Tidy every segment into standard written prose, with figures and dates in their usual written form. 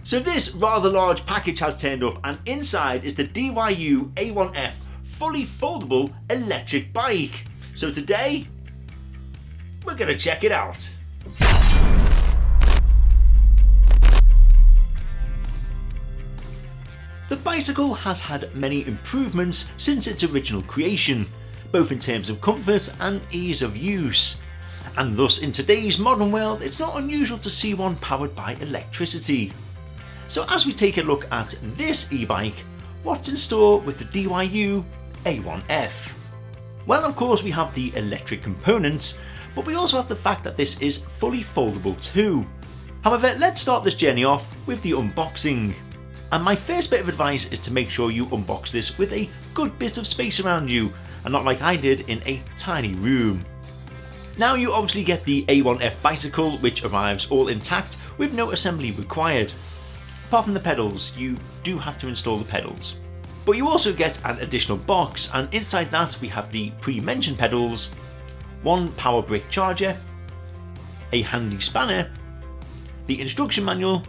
So this rather large package has turned up, and inside is the DYU A1F fully foldable electric bike. So today, we're going to check it out. The bicycle has had many improvements since its original creation, both in terms of comfort and ease of use. And thus in today's modern world, it's not unusual to see one powered by electricity. So as we take a look at this e-bike, what's in store with the DYU A1F? Well, of course we have the electric components, but we also have the fact that this is fully foldable too. However, let's start this journey off with the unboxing. And my first bit of advice is to make sure you unbox this with a good bit of space around you, and not like I did in a tiny room. Now you obviously get the A1F bicycle, which arrives all intact with no assembly required. Apart from the pedals, you do have to install the pedals. But you also get an additional box, and inside that we have the pre-mentioned pedals, one power brick charger, a handy spanner, the instruction manual,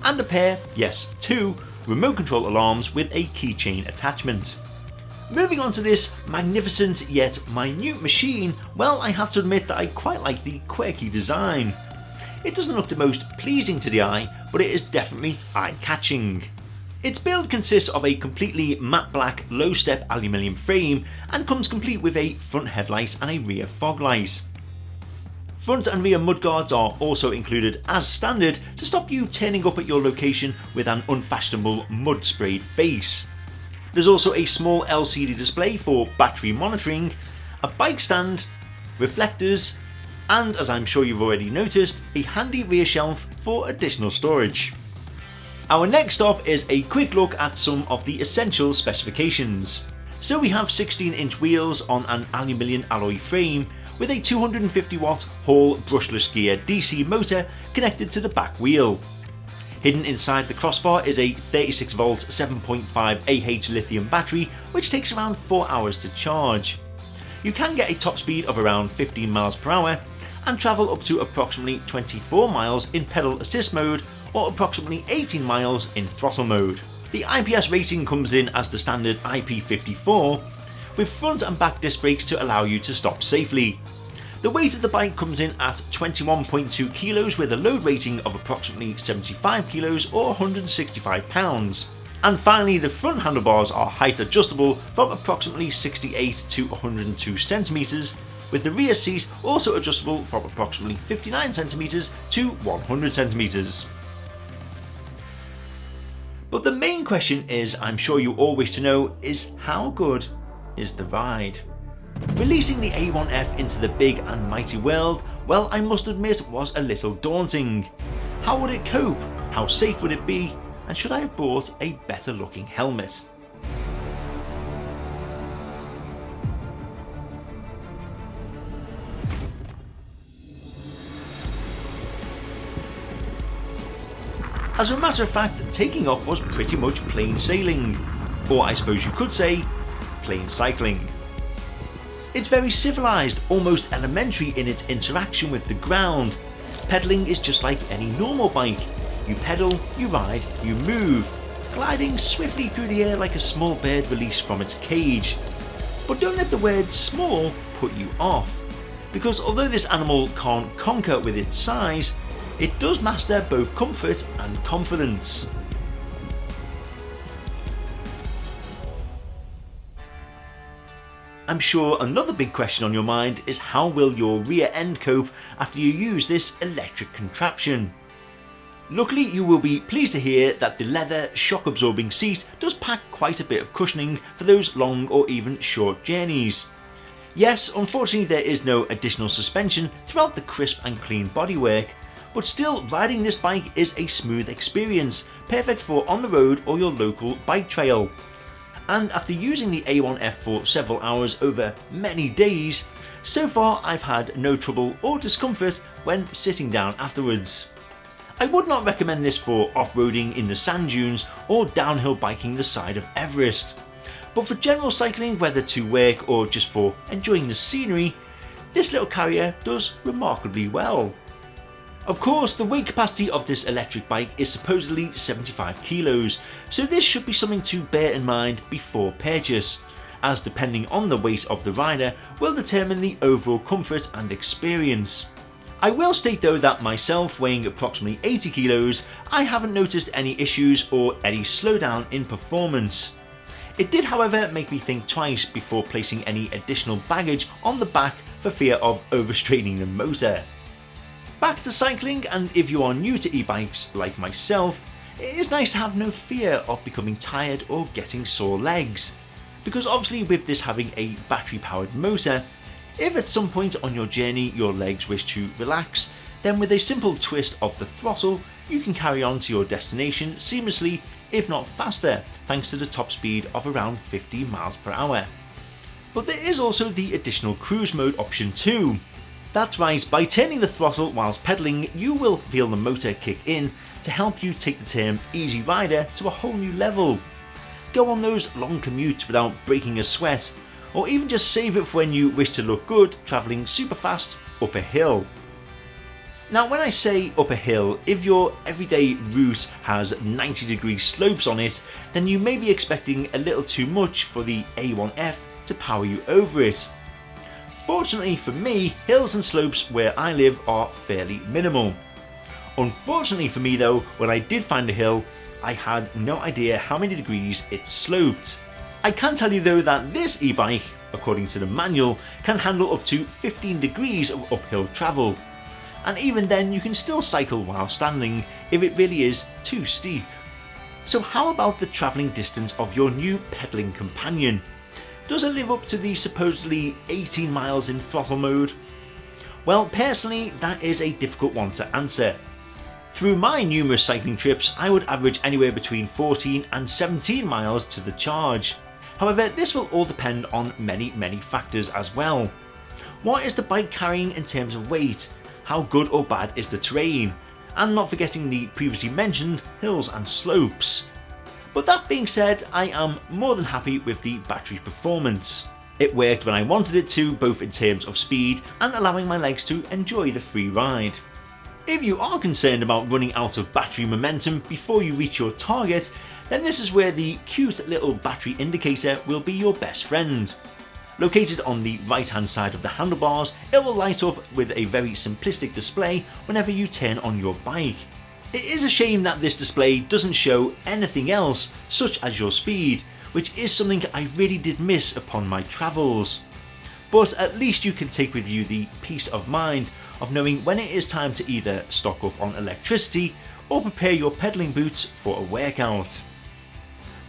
and a pair, yes, two remote control alarms with a keychain attachment. Moving on to this magnificent yet minute machine, well, I have to admit that I quite like the quirky design. It doesn't look the most pleasing to the eye, but it is definitely eye-catching. Its build consists of a completely matte black low-step aluminium frame and comes complete with a front headlight and a rear fog light. Front and rear mudguards are also included as standard to stop you turning up at your location with an unfashionable mud-sprayed face. There's also a small LCD display for battery monitoring, a bike stand, reflectors, and as I'm sure you've already noticed, a handy rear shelf for additional storage. Our next stop is a quick look at some of the essential specifications. So we have 16-inch wheels on an aluminium alloy frame with a 250 watt Hall brushless gear DC motor connected to the back wheel. Hidden inside the crossbar is a 36 volt 7.5 Ah lithium battery which takes around 4 hours to charge. You can get a top speed of around 15 miles per hour and travel up to approximately 24 miles in pedal assist mode or approximately 18 miles in throttle mode. The IPS rating comes in as the standard IP54 with front and back disc brakes to allow you to stop safely. The weight of the bike comes in at 21.2 kilos with a load rating of approximately 75 kilos or 165 pounds. And finally, the front handlebars are height adjustable from approximately 68 to 102 centimeters, with the rear seat also adjustable from approximately 59 centimeters to 100 centimeters. But the main question is, I'm sure you all wish to know, is how good is the ride? Releasing the A1F into the big and mighty world, well, I must admit was a little daunting. How would it cope? How safe would it be? And should I have bought a better looking helmet? As a matter of fact, taking off was pretty much plain sailing, or I suppose you could say, plain cycling. It's very civilised, almost elementary in its interaction with the ground. Pedalling is just like any normal bike. You pedal, you ride, you move, gliding swiftly through the air like a small bird released from its cage. But don't let the word small put you off, because although this animal can't conquer with its size, it does master both comfort and confidence. I'm sure another big question on your mind is how will your rear end cope after you use this electric contraption? Luckily, you will be pleased to hear that the leather shock absorbing seat does pack quite a bit of cushioning for those long or even short journeys. Yes, unfortunately there is no additional suspension throughout the crisp and clean bodywork, but still riding this bike is a smooth experience, perfect for on the road or your local bike trail. And after using the A1F for several hours over many days, so far I've had no trouble or discomfort when sitting down afterwards. I would not recommend this for off-roading in the sand dunes or downhill biking the side of Everest, but for general cycling, whether to work or just for enjoying the scenery, this little carrier does remarkably well. Of course, the weight capacity of this electric bike is supposedly 75 kilos, so this should be something to bear in mind before purchase, as depending on the weight of the rider will determine the overall comfort and experience. I will state though that myself, weighing approximately 80 kilos, I haven't noticed any issues or any slowdown in performance. It did however make me think twice before placing any additional baggage on the back for fear of overstraining the motor. Back to cycling, and if you are new to e-bikes like myself, it is nice to have no fear of becoming tired or getting sore legs. Because obviously with this having a battery powered motor, if at some point on your journey your legs wish to relax, then with a simple twist of the throttle you can carry on to your destination seamlessly, if not faster, thanks to the top speed of around 50 miles per hour. But there is also the additional cruise mode option too. That's right, by turning the throttle whilst pedalling you will feel the motor kick in to help you take the term easy rider to a whole new level. Go on those long commutes without breaking a sweat, or even just save it for when you wish to look good travelling super fast up a hill. Now when I say up a hill, if your everyday route has 90-degree slopes on it, then you may be expecting a little too much for the A1F to power you over it. Fortunately for me, hills and slopes where I live are fairly minimal. Unfortunately for me though, when I did find a hill, I had no idea how many degrees it sloped. I can tell you though that this e-bike, according to the manual, can handle up to 15 degrees of uphill travel. And even then you can still cycle while standing if it really is too steep. So how about the travelling distance of your new pedalling companion? Does it live up to the supposedly 18 miles in throttle mode? Well, personally, that is a difficult one to answer. Through my numerous cycling trips, I would average anywhere between 14 and 17 miles to the charge. However, this will all depend on many factors as well. What is the bike carrying in terms of weight? How good or bad is the terrain? And not forgetting the previously mentioned hills and slopes. But that being said, I am more than happy with the battery performance. It worked when I wanted it to, both in terms of speed and allowing my legs to enjoy the free ride. If you are concerned about running out of battery momentum before you reach your target, then this is where the cute little battery indicator will be your best friend. Located on the right hand side of the handlebars, it will light up with a very simplistic display whenever you turn on your bike. It is a shame that this display doesn't show anything else, such as your speed, which is something I really did miss upon my travels. But at least you can take with you the peace of mind of knowing when it is time to either stock up on electricity or prepare your pedaling boots for a workout.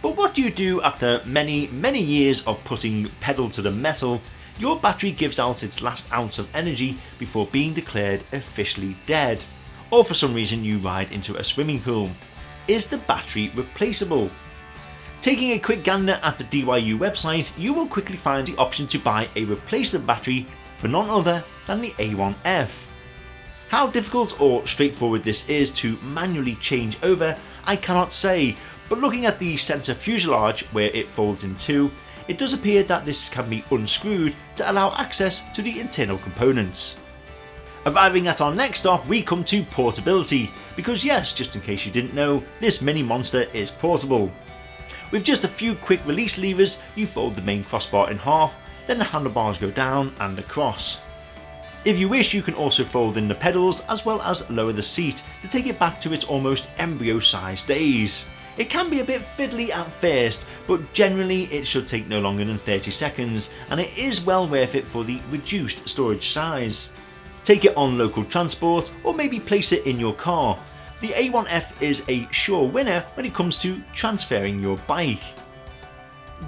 But what do you do after many years of putting pedal to the metal? Your battery gives out its last ounce of energy before being declared officially dead. Or for some reason you ride into a swimming pool. Is the battery replaceable? Taking a quick gander at the DYU website, you will quickly find the option to buy a replacement battery for none other than the A1F. How difficult or straightforward this is to manually change over, I cannot say, but looking at the centre fuselage where it folds in two, it does appear that this can be unscrewed to allow access to the internal components. Arriving at our next stop, we come to portability, because yes, just in case you didn't know, this mini monster is portable. With just a few quick release levers, you fold the main crossbar in half, then the handlebars go down and across. If you wish, you can also fold in the pedals as well as lower the seat to take it back to its almost embryo-sized days. It can be a bit fiddly at first, but generally it should take no longer than 30 seconds, and it is well worth it for the reduced storage size. Take it on local transport or maybe place it in your car. The A1F is a sure winner when it comes to transferring your bike.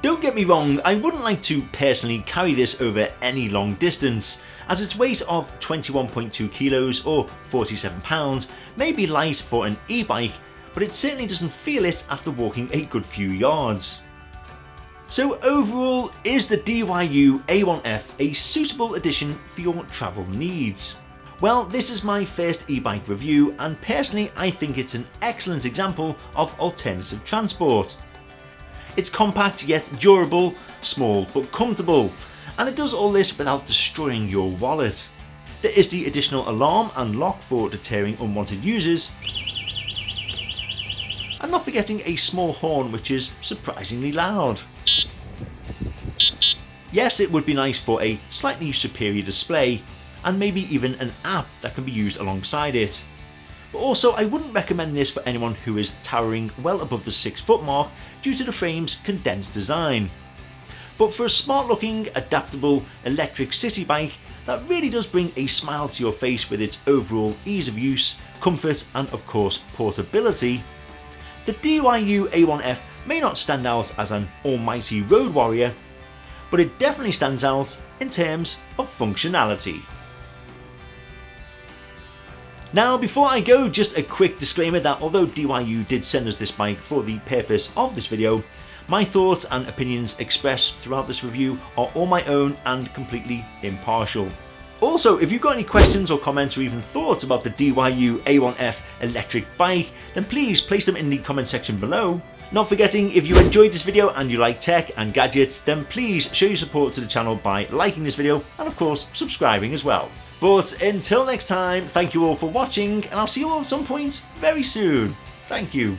Don't get me wrong, I wouldn't like to personally carry this over any long distance, as its weight of 21.2 kilos or 47 pounds may be light for an e-bike, but it certainly doesn't feel it after walking a good few yards. So overall, is the DYU A1F a suitable addition for your travel needs? Well, this is my first e-bike review, and personally I think it's an excellent example of alternative transport. It's compact yet durable, small but comfortable, and it does all this without destroying your wallet. There is the additional alarm and lock for deterring unwanted users, and not forgetting a small horn which is surprisingly loud. Yes, it would be nice for a slightly superior display, and maybe even an app that can be used alongside it. But also, I wouldn't recommend this for anyone who is towering well above the 6 foot mark due to the frame's condensed design. But for a smart looking, adaptable electric city bike that really does bring a smile to your face with its overall ease of use, comfort and of course portability, the DYU A1F may not stand out as an almighty road warrior, but it definitely stands out in terms of functionality. Now before I go, just a quick disclaimer that although DYU did send us this bike for the purpose of this video, my thoughts and opinions expressed throughout this review are all my own and completely impartial. Also, if you've got any questions or comments or even thoughts about the DYU A1F electric bike, then please place them in the comment section below. Not forgetting, if you enjoyed this video and you like tech and gadgets, then please show your support to the channel by liking this video and of course subscribing as well. But until next time, thank you all for watching and I'll see you all at some point very soon. Thank you.